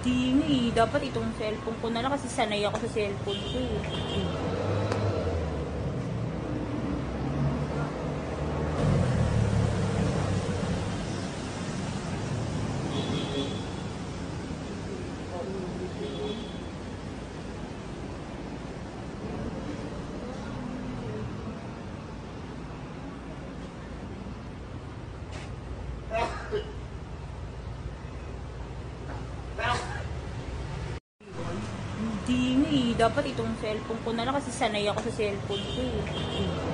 Di nga eh. Dapat itong cellphone ko na lang kasi sanay ako sa cellphone ko eh. Di nga eh. Dapat itong cellphone ko na lang kasi sanay ako sa cellphone ko eh.